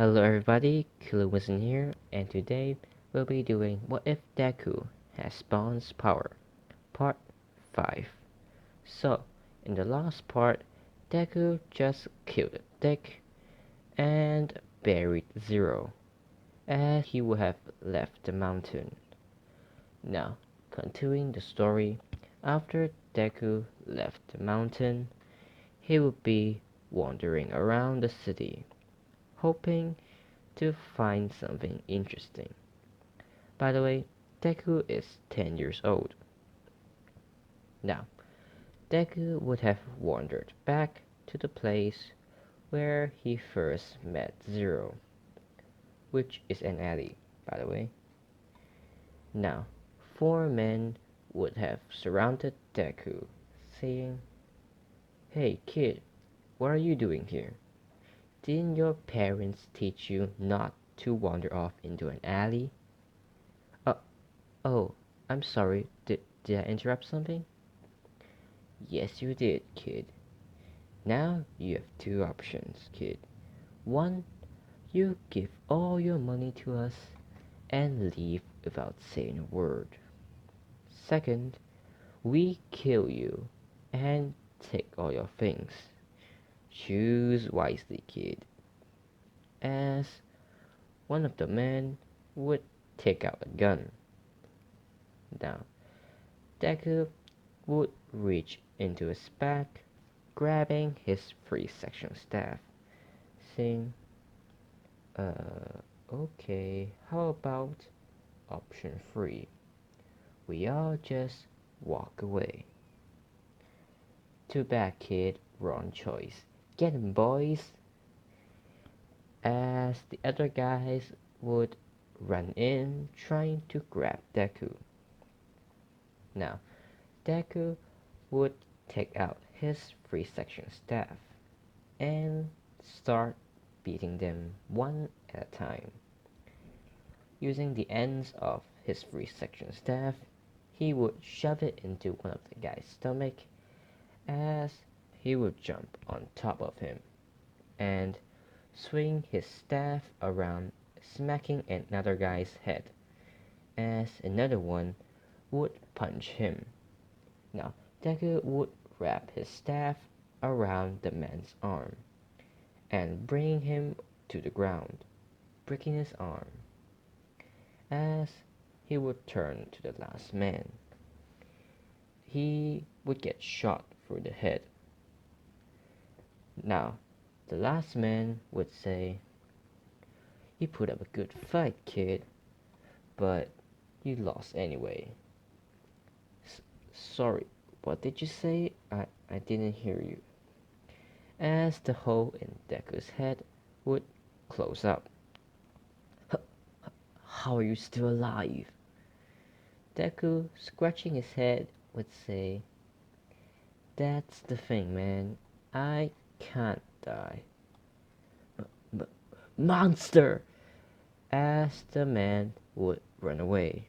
Hello everybody, Kuluwison here, and today we'll be doing What If Deku Has Spawn's Power, Part 5. So, in the last part, Deku just killed Dick and buried Zero, as he would have left the mountain. Now, continuing the story, after Deku left the mountain, he would be wandering around the city, hoping to find something interesting. By the way, Deku is 10 years old. Now, Deku would have wandered back to the place where he first met Zero, which is an alley, by the way. Now, four men would have surrounded Deku, saying, "Hey kid, what are you doing here? Didn't your parents teach you not to wander off into an alley?" Uh, oh, I'm sorry, did I interrupt something? Yes, you did, kid. Now you have two options, kid. One, you give all your money to us and leave without saying a word. Second, we kill you and take all your things. Choose wisely, kid. As one of the men would take out a gun. Now, Deku would reach into his back, grabbing his free section staff, saying, okay, how about option 3? We all just walk away. Too bad, kid, wrong choice. Get 'em, boys! As the other guys would run in, trying to grab Deku. Now, Deku would take out his free section staff and start beating them one at a time. Using the ends of his free section staff, he would shove it into one of the guy's stomach as he would jump on top of him and swing his staff around, smacking another guy's head as another one would punch him. Now, Deku would wrap his staff around the man's arm and bring him to the ground, breaking his arm. As he would turn to the last man, he would get shot through the head. Now, the last man would say, "You put up a good fight, kid, but you lost anyway." Sorry, what did you say? I didn't hear you. As the hole in Deku's head would close up. How are you still alive? Deku, scratching his head, would say, "That's the thing, man. I can't die." Monster! As the man would run away.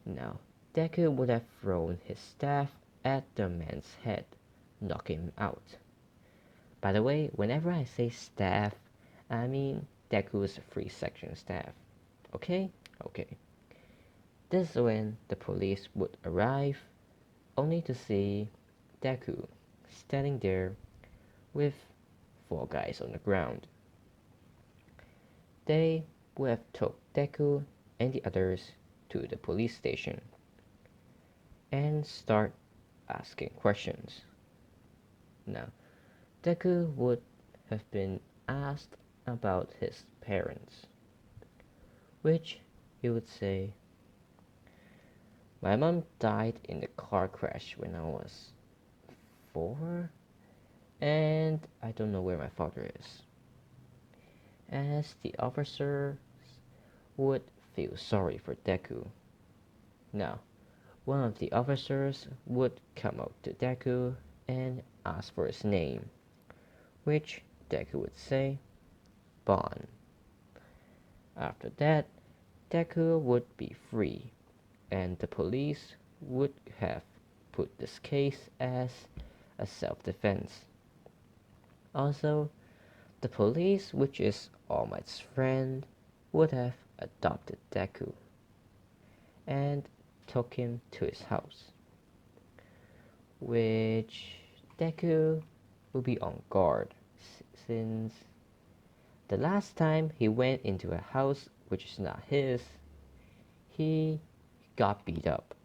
Now, Deku would have thrown his staff at the man's head, knocking him out. By the way, whenever I say staff, I mean Deku's free section staff. Okay? Okay. This is when the police would arrive, only to see Deku standing there with four guys on the ground. They would have took Deku and the others to the police station and start asking questions. Now, Deku would have been asked about his parents, which he would say, "My mom died in a car crash when I was 4, and I don't know where my father is." As the officers would feel sorry for Deku. Now, one of the officers would come up to Deku and ask for his name, which Deku would say, "Bon." After that, Deku would be free, and the police would have put this case as a self-defense. Also, the police, which is All Might's friend would have adopted Deku and took him to his house, which Deku will be on guard since the last time he went into a house which is not his, he got beat up.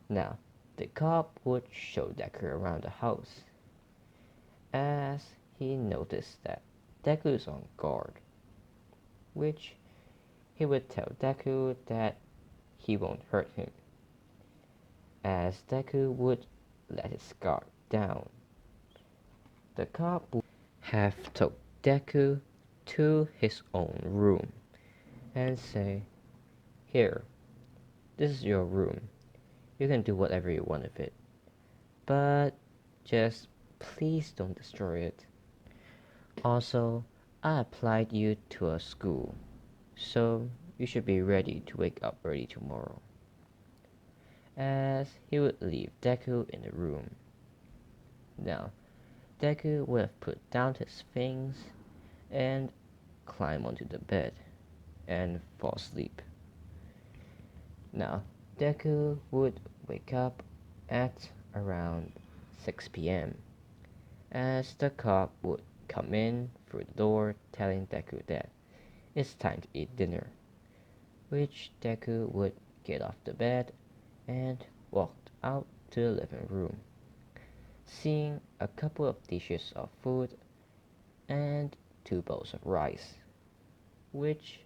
Now, the cop would show Deku around the house as he noticed that Deku is on guard, which he would tell Deku that he won't hurt him, as Deku would let his guard down. The cop would have took Deku to his own room and say, "Here, this is your room. You can do whatever you want with it, but just please don't destroy it. Also, I applied you to a school, so you should be ready to wake up early tomorrow." As he would leave Deku in the room. Now, Deku would have put down his things and climb onto the bed and fall asleep. Now, Deku would wake up at around 6 p.m. as the cop would come in through the door telling Deku that it's time to eat dinner, which Deku would get off the bed and walked out to the living room, seeing a couple of dishes of food and 2 bowls of rice, which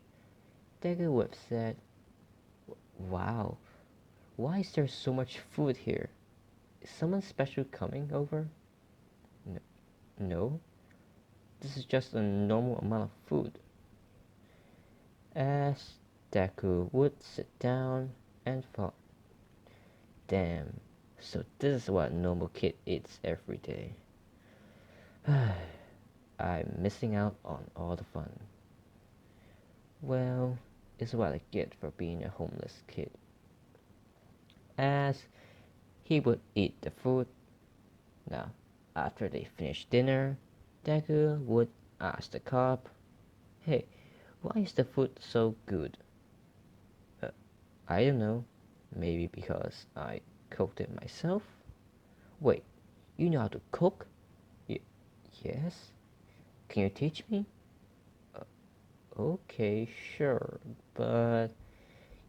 Deku would have said, "Wow, why is there so much food here? Is someone special coming over?" No, this is just a normal amount of food." As Deku would sit down and thought, "Damn, so this is what a normal kid eats every day. I'm missing out on all the fun. Well, it's what I get for being a homeless kid." As he would eat the food. Now, after they finished dinner, Deku would ask the cop, "Hey, why is the food so good?" "I don't know. Maybe because I cooked it myself." "Wait, you know how to cook?" Yes. "Can you teach me?" "Okay, sure, but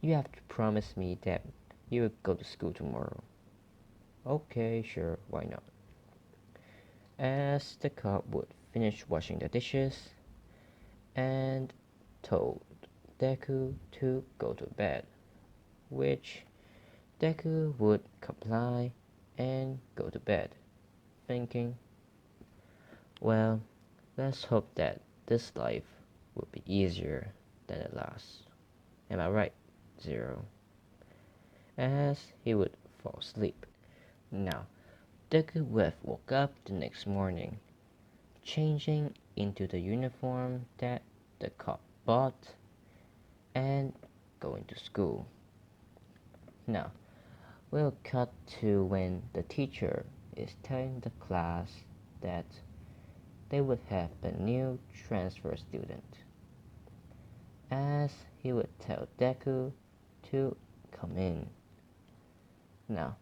you have to promise me that you will go to school tomorrow." "Okay, sure, why not?" As the cop would finish washing the dishes and told Deku to go to bed, which Deku would comply and go to bed, thinking, "Well, let's hope that this life will be easier than the last. Am I right, Zero?" As he would fall asleep. Now, Deku would have woke up the next morning, changing into the uniform that the cop bought and going to school. Now, we'll cut to when the teacher is telling the class that they would have a new transfer student, as he would tell Deku to come in. Now,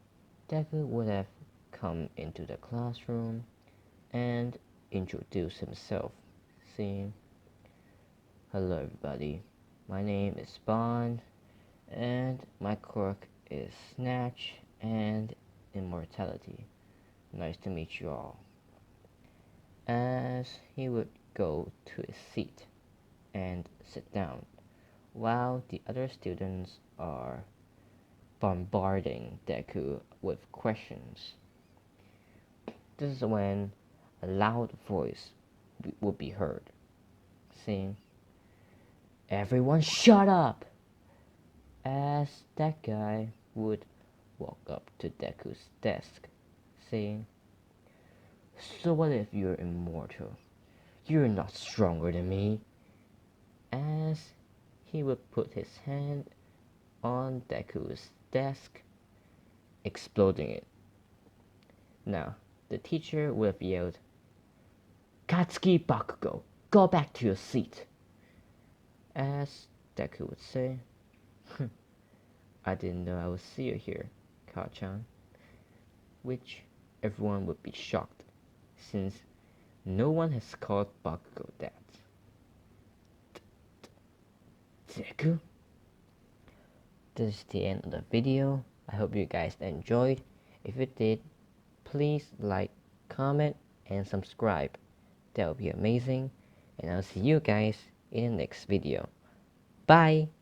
Deku would have come into the classroom and introduce himself, saying, "Hello everybody, my name is Bond, and my quirk is Snatch and Immortality. Nice to meet you all." As he would go to his seat and sit down, while the other students are bombarding Deku with questions. This is when a loud voice would be heard, saying, "Everyone shut up!" As that guy would walk up to Deku's desk, saying, "So what if you're immortal? You're not stronger than me." As he would put his hand on Deku's desk, exploding it. Now, the teacher would have yelled, "Katsuki Bakugo, Go back to your seat. As Deku would say, I didn't know I would see you here, Kao-chan. Which everyone would be shocked, since no one has called Bakugo that. Deku? This is the end of the video. I hope you guys enjoyed. If you did, please like, comment, and subscribe. That would be amazing. And I'll see you guys in the next video. Bye!